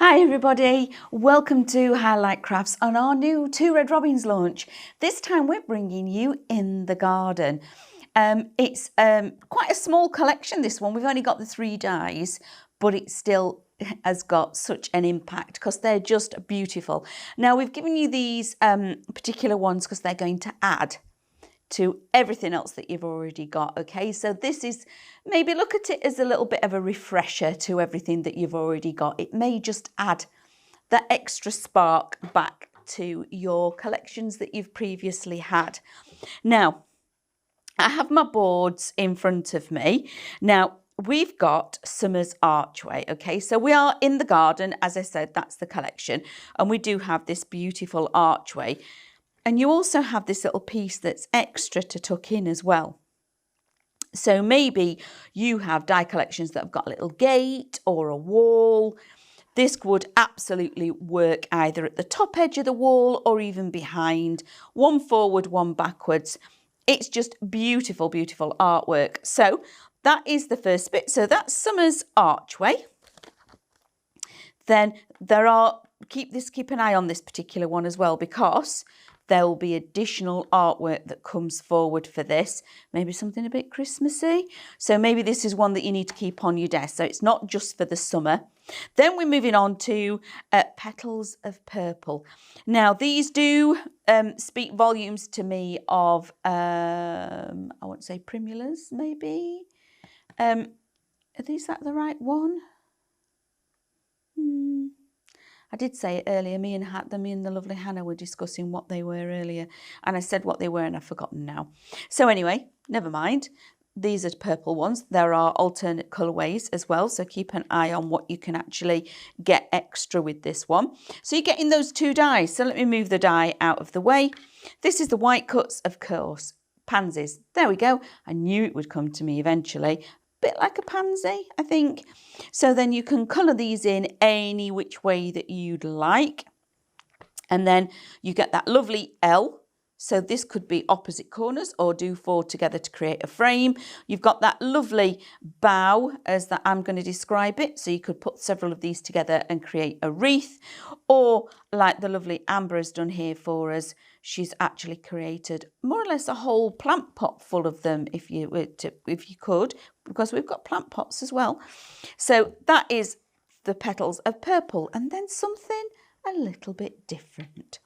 Hi everybody, welcome to Highlight Crafts on our new Two Red Robins launch. This time we're bringing you In the Garden. It's quite a small collection, this one. We've only got the 3 dies, but it still has got such an impact because they're just beautiful. Now we've given you these particular ones because they're going to add to everything else that you've already got, okay? So this is, maybe look at it as a little bit of a refresher to everything that you've already got. It may just add that extra spark back to your collections that you've previously had. Now, I have my boards in front of me. Now, we've got Summer's Archway, okay? So we are in the garden, as I said, that's the collection. And we do have this beautiful archway. And you also have this little piece that's extra to tuck in as well. So maybe you have die collections that have got a little gate or a wall. This would absolutely work either at the top edge of the wall or even behind. One forward, one backwards. It's just beautiful, beautiful artwork. So that is the first bit. So that's Summer's Archway. Then there are, keep an eye on this particular one as well, because there will be additional artwork that comes forward for this. Maybe something a bit Christmassy. So maybe this is one that you need to keep on your desk. So it's not just for the summer. Then we're moving on to Petals of Purple. Now these do speak volumes to me of, I want to say primulas maybe. Is that the right one? I did say it earlier, me and the lovely Hannah were discussing what they were earlier, and I said what they were and I've forgotten now. So anyway, never mind. These are purple ones. There are alternate colourways as well, so keep an eye on what you can actually get extra with this one. So you're getting those 2 dies. So let me move the die out of the way. This is the white cuts, of course, pansies. There we go. I knew it would come to me eventually. Bit like a pansy, I think. So then you can colour these in any which way that you'd like. And then you get that lovely L. So this could be opposite corners or do 4 together to create a frame. You've got that lovely bow as that I'm going to describe it. So you could put several of these together and create a wreath. Or like the lovely Amber has done here for us, she's actually created more or less a whole plant pot full of them if you could, because we've got plant pots as well. So that is the Petals of Purple, and then something a little bit different.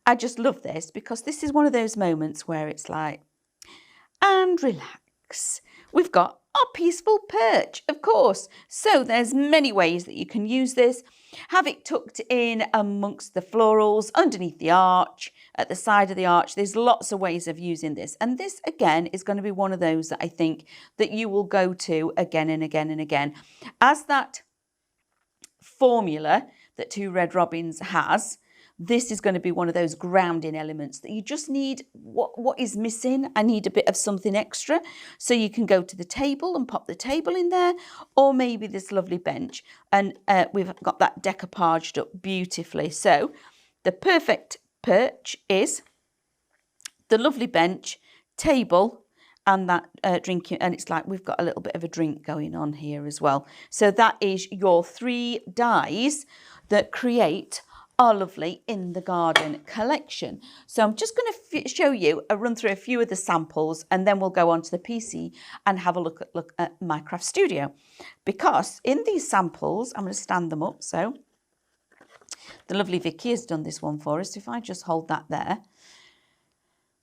I just love this because this is one of those moments where it's like, and relax. We've got our peaceful perch, of course. So there's many ways that you can use this. Have it tucked in amongst the florals, underneath the arch, at the side of the arch. There's lots of ways of using this. And this, again, is going to be one of those that I think that you will go to again and again and again. As that formula that Two Red Robins has, this is going to be one of those grounding elements that you just need. What is missing? I need a bit of something extra. So you can go to the table and pop the table in there, or maybe this lovely bench. And we've got that decoupaged up beautifully. So the perfect perch is the lovely bench, table, and that drinking, and it's like we've got a little bit of a drink going on here as well. So that is your 3 dies that create our lovely In the Garden collection. So I'm just going to show you run through a few of the samples, and then we'll go on to the PC and have a look at my craft studio. Because in these samples, I'm going to stand them up. So the lovely Vicky has done this one for us. If I just hold that there.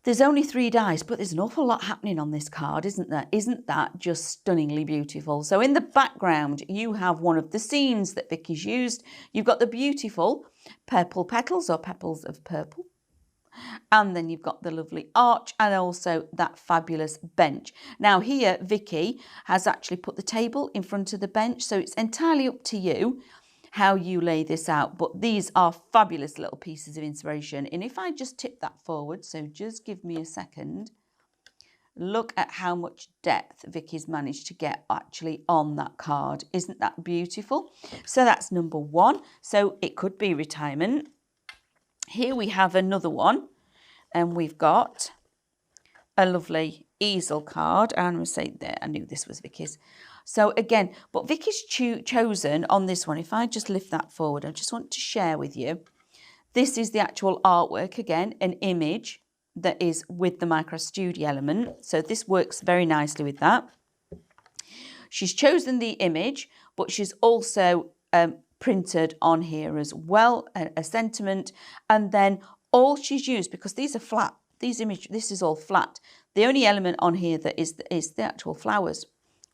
There's only 3 dies, but there's an awful lot happening on this card, isn't there? Isn't that just stunningly beautiful? So in the background, you have one of the scenes that Vicky's used. You've got the beautiful purple petals or petals of purple. And then you've got the lovely arch and also that fabulous bench. Now here, Vicky has actually put the table in front of the bench. So it's entirely up to you how you lay this out, but these are fabulous little pieces of inspiration. And if I just tip that forward, so just give me a second, look at how much depth Vicky's managed to get actually on that card. Isn't that beautiful? So that's number 1. So it could be retirement. Here we have another one, and we've got a lovely easel card. And I'm going to say there, I knew this was Vicky's. So again, but Vicky's chosen on this one, if I just lift that forward, I just want to share with you. This is the actual artwork, again, an image that is with the Micro Studio element. So this works very nicely with that. She's chosen the image, but she's also printed on here as well, a sentiment. And then all she's used, because these are flat, this is all flat. The only element on here that is the actual flowers,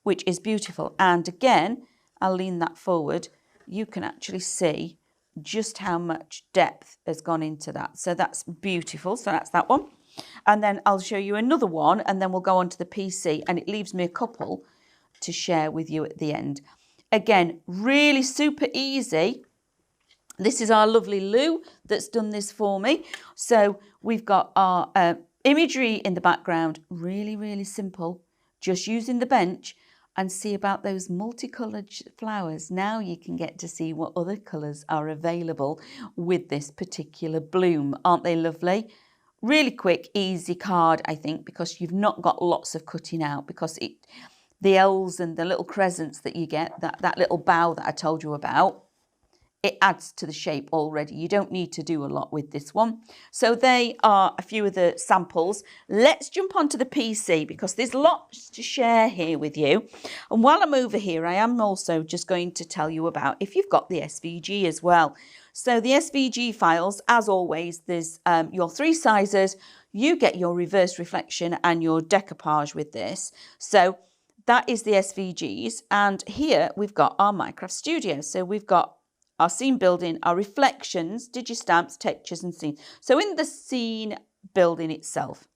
which is beautiful. And again, I'll lean that forward. You can actually see just how much depth has gone into that. So that's beautiful. So that's that one. And then I'll show you another one, and then we'll go on to the PC, and it leaves me a couple to share with you at the end. Again, really super easy. This is our lovely Lou that's done this for me. So we've got our imagery in the background, really, really simple. Just using the bench, and see about those multicoloured flowers. Now you can get to see what other colours are available with this particular bloom. Aren't they lovely? Really quick, easy card, I think, because you've not got lots of cutting out, because the L's and the little crescents that you get, that little bow that I told you about, it adds to the shape already. You don't need to do a lot with this one. So they are a few of the samples. Let's jump onto the PC, because there's lots to share here with you. And while I'm over here, I am also just going to tell you about if you've got the SVG as well. So the SVG files, as always, there's your 3 sizes. You get your reverse reflection and your decoupage with this. So that is the SVGs. And here we've got our Minecraft Studio. So we've got our scene building, our reflections, digistamps, textures and scenes. So in the scene building itself,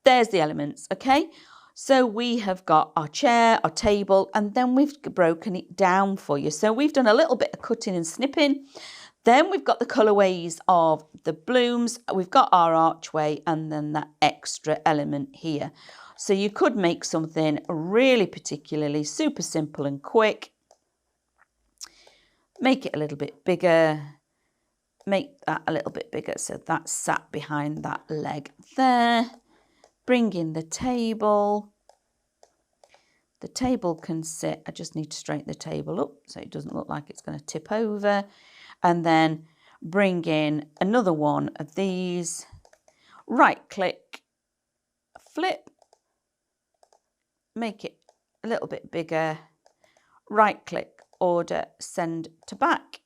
there's the elements, okay? So we have got our chair, our table, and then we've broken it down for you. So we've done a little bit of cutting and snipping. Then we've got the colorways of the blooms. We've got our archway, and then that extra element here. So you could make something really particularly super simple and quick. Make it a little bit bigger, make that a little bit bigger, so that's sat behind that leg there. Bring in the table. The table can sit, I just need to straighten the table up so it doesn't look like it's going to tip over. And then bring in another one of these. Right click, flip, make it a little bit bigger. Right click, order, send to back.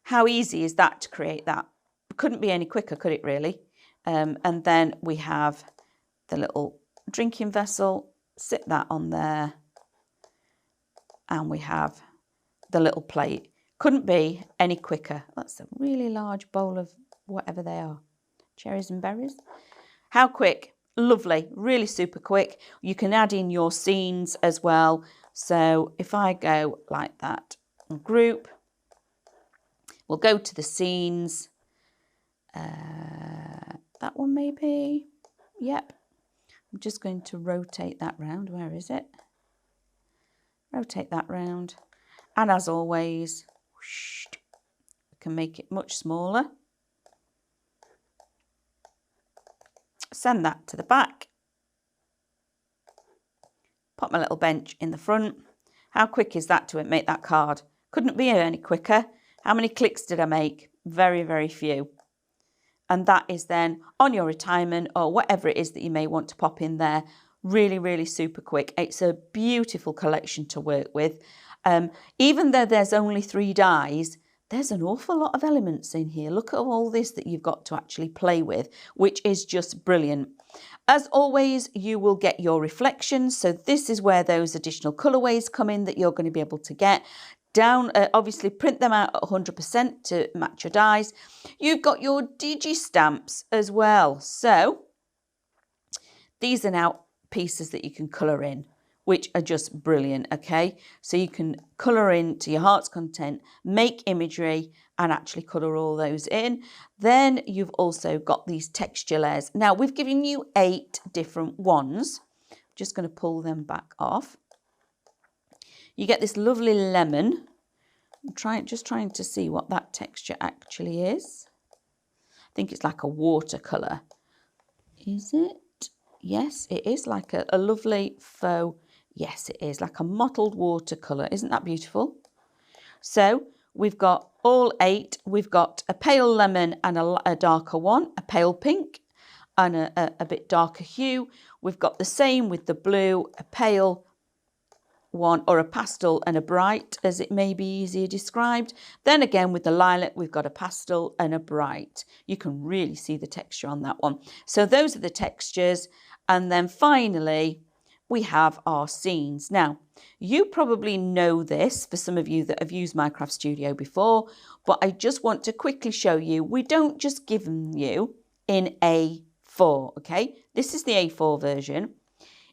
How easy is that to create that? Couldn't be any quicker, could it really? And then we have the little drinking vessel, sit that on there, and we have the little plate. Couldn't be any quicker. That's a really large bowl of whatever they are, cherries and berries. How quick? Lovely, really super quick. You can add in your scenes as well. So if I go like that, group, we'll go to the scenes. That one maybe. Yep. I'm just going to rotate that round. Where is it? Rotate that round. And as always, whoosh, we can make it much smaller. Send that to the back. Pop my little bench in the front. How quick is that to make that card? Couldn't be any quicker. How many clicks did I make? Very, very few. And that is then on your retirement or whatever it is that you may want to pop in there. Really, really super quick. It's a beautiful collection to work with. Even though there's only 3 dies, there's an awful lot of elements in here. Look at all this that you've got to actually play with, which is just brilliant. As always, you will get your reflections. So this is where those additional colorways come in that you're going to be able to get. Down, obviously print them out at 100% to match your dies. You've got your digistamps as well. So these are now pieces that you can colour in, which are just brilliant, okay? So you can colour in to your heart's content, make imagery and actually colour all those in. Then you've also got these texture layers. Now we've given you 8 different ones. I'm just going to pull them back off. You get this lovely lemon. I'm just trying to see what that texture actually is. I think it's like a watercolour. Is it? Yes, it is like a lovely faux, yes, it is like a mottled watercolour. Isn't that beautiful? So we've got all 8. We've got a pale lemon and a darker one, a pale pink and a bit darker hue. We've got the same with the blue, a pale one or a pastel and a bright, as it may be easier described. Then again with the lilac, we've got a pastel and a bright. You can really see the texture on that one. So those are the textures. And then finally, we have our scenes. Now, you probably know this for some of you that have used Minecraft Studio before, but I just want to quickly show you, we don't just give them you in A4, okay? This is the A4 version.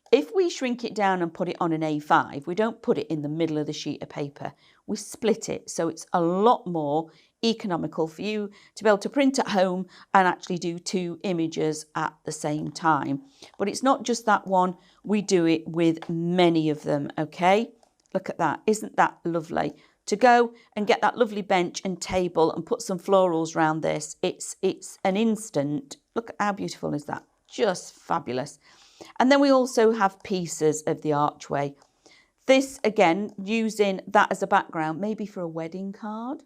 If we shrink it down and put it on an A5, we don't put it in the middle of the sheet of paper. We split it, so it's a lot more economical for you to be able to print at home and actually do 2 images at the same time. But it's not just that one, we do it with many of them, okay? Look at that, isn't that lovely? To go and get that lovely bench and table and put some florals around this, it's an instant. Look at how beautiful is that? Just fabulous. And then we also have pieces of the archway. This, again, using that as a background, maybe for a wedding card,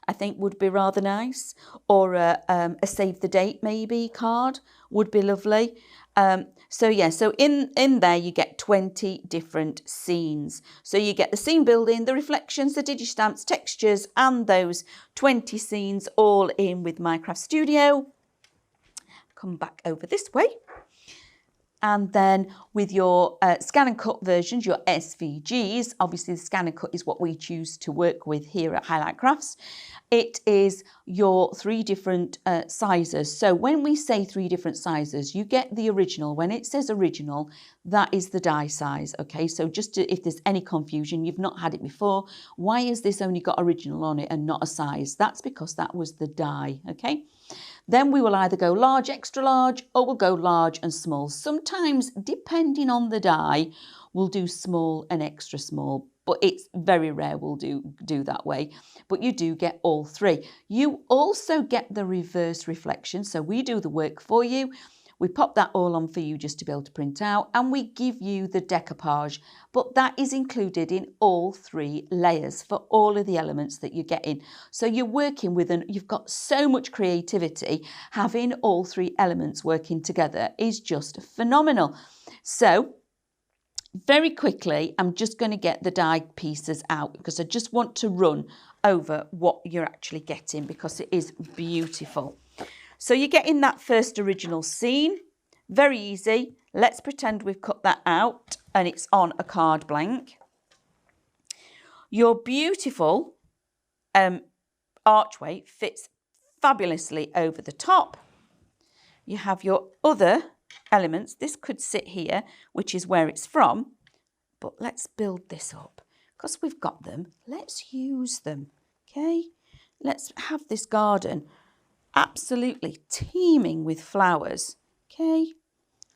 I think would be rather nice. Or a save the date maybe card would be lovely. So in there you get 20 different scenes. So you get the scene building, the reflections, the digistamps, textures, and those 20 scenes all in with Minecraft Studio. Come back over this way. And then with your scan and cut versions, your SVGs, obviously the scan and cut is what we choose to work with here at Highlight Crafts. It is your 3 different sizes. So when we say 3 different sizes, you get the original. When it says original, that is the die size, okay? So just if there's any confusion, you've not had it before, why has this only got original on it and not a size? That's because that was the die, okay? Then we will either go large, extra large, or we'll go large and small. Sometimes, depending on the die, we'll do small and extra small, but it's very rare we'll do that way. But you do get all 3. You also get the reverse reflection, so we do the work for you. We pop that all on for you just to be able to print out, and we give you the decoupage, but that is included in all 3 layers for all of the elements that you're getting. So you're working with, you've got so much creativity. Having all 3 elements working together is just phenomenal. So very quickly, I'm just going to get the die pieces out because I just want to run over what you're actually getting because it is beautiful. So you're getting that first original scene, very easy. Let's pretend we've cut that out and it's on a card blank. Your beautiful archway fits fabulously over the top. You have your other elements. This could sit here, which is where it's from, but let's build this up because we've got them. Let's use them, okay? Let's have this garden absolutely teeming with flowers, okay,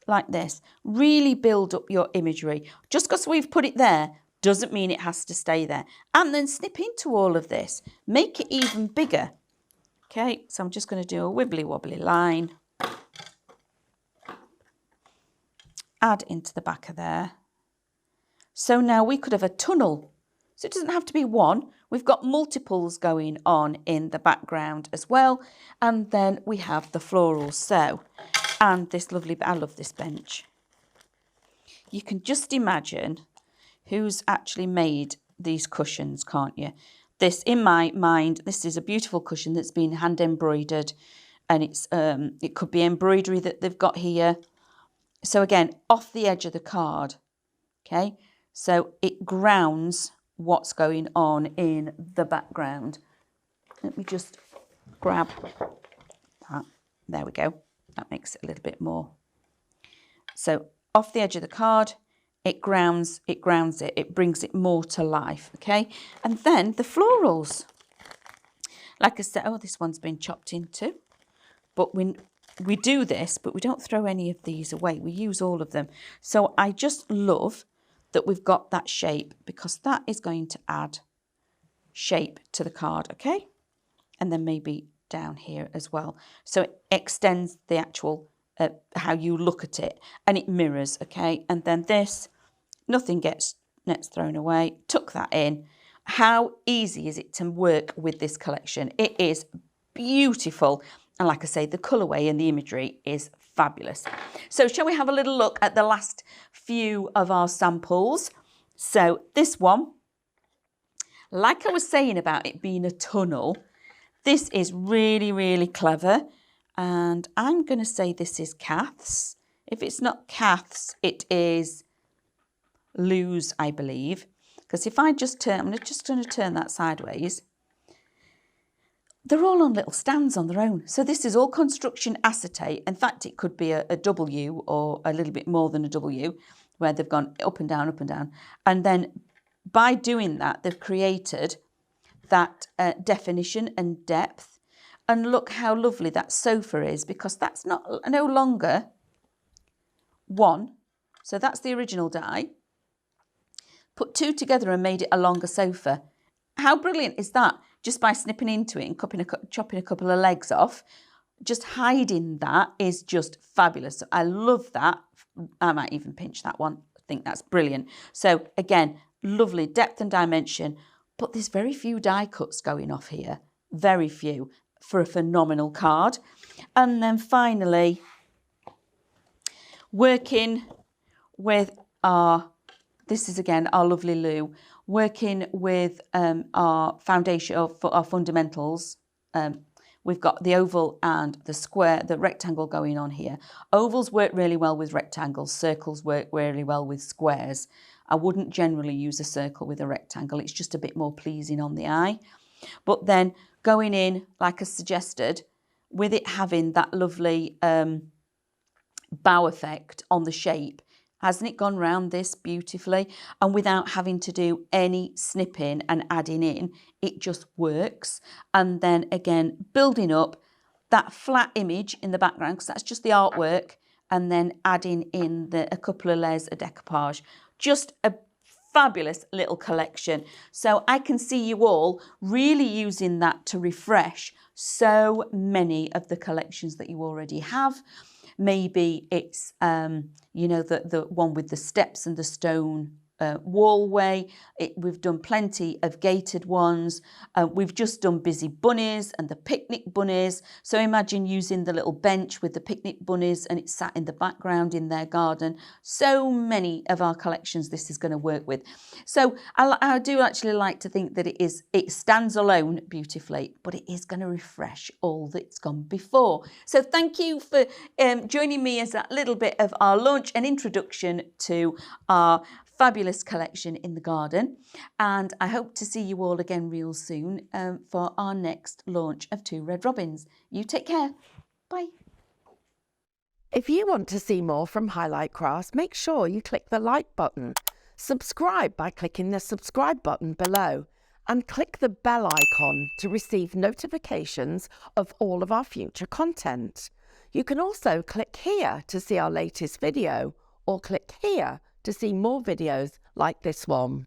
like this. Really build up your imagery. Just because we've put it there doesn't mean it has to stay there. And then snip into all of this, make it even bigger, okay. So I'm just going to do a wibbly wobbly line, add into the back of there. So now we could have a tunnel, so it doesn't have to be one. We've got multiples going on in the background as well. And then we have the florals. So, and this lovely, I love this bench. You can just imagine who's actually made these cushions, can't you? This, in my mind, this is a beautiful cushion that's been hand embroidered. And it's it could be embroidery that they've got here. So again, off the edge of the card, okay? So it grounds what's going on in the background. Let me just grab that. There we go. That makes it a little bit more. So off the edge of the card, it grounds it, it brings it more to life, okay? And then the florals. Like I said, oh, this one's been chopped into. But we do this, but we don't throw any of these away. We use all of them. So I just love that we've got that shape because that is going to add shape to the card, okay? And then maybe down here as well. So it extends the actual how you look at it, and it mirrors, okay? And then this, nothing gets thrown away, tuck that in. How easy is it to work with this collection? It is beautiful. And like I say, the colourway and the imagery is fabulous. So shall we have a little look at the last few of our samples? So this one, like I was saying about it being a tunnel, this is really, really clever. And I'm going to say this is Cath's. If it's not Cath's, it is Lou's, I believe. Because if I just turn, I'm just going to turn that sideways. They're all on little stands on their own. So this is all construction acetate. In fact, it could be a W or a little bit more than a W, where they've gone up and down, up and down. And then by doing that, they've created that definition and depth. And look how lovely that sofa is, because that's no longer one. So that's the original die. Put two together and made it a longer sofa. How brilliant is that? Just by snipping into it and chopping a couple of legs off, just hiding that is just fabulous. So I love that. I might even pinch that one. I think that's brilliant. So again, lovely depth and dimension, but there's very few die cuts going off here. Very few for a phenomenal card. And then finally, working with this is again our lovely Lou, working with our foundation, or our fundamentals. We've got the oval and the square, the rectangle going on here. Ovals work really well with rectangles. Circles work really well with squares. I wouldn't generally use a circle with a rectangle. It's just a bit more pleasing on the eye. But then going in, like I suggested, with it having that lovely bow effect on the shape, hasn't it gone round this beautifully? And without having to do any snipping and adding in, it just works. And then again, building up that flat image in the background, because that's just the artwork, and then adding in a couple of layers of decoupage. Just a fabulous little collection. So I can see you all really using that to refresh so many of the collections that you already have. Maybe it's, you know, the one with the steps and the stone wallway. We've done plenty of gated ones. We've just done busy bunnies and the picnic bunnies. So imagine using the little bench with the picnic bunnies and it's sat in the background in their garden. So many of our collections this is going to work with. So I do actually like to think that it stands alone beautifully, but it is going to refresh all that's gone before. So thank you for joining me as that little bit of our launch and introduction to our fabulous collection in the garden, and I hope to see you all again real soon for our next launch of 2 Red Robins. You take care. Bye. If you want to see more from Highlight Crafts, make sure you click the like button, subscribe by clicking the subscribe button below, and click the bell icon to receive notifications of all of our future content. You can also click here to see our latest video, or click here to see more videos like this one.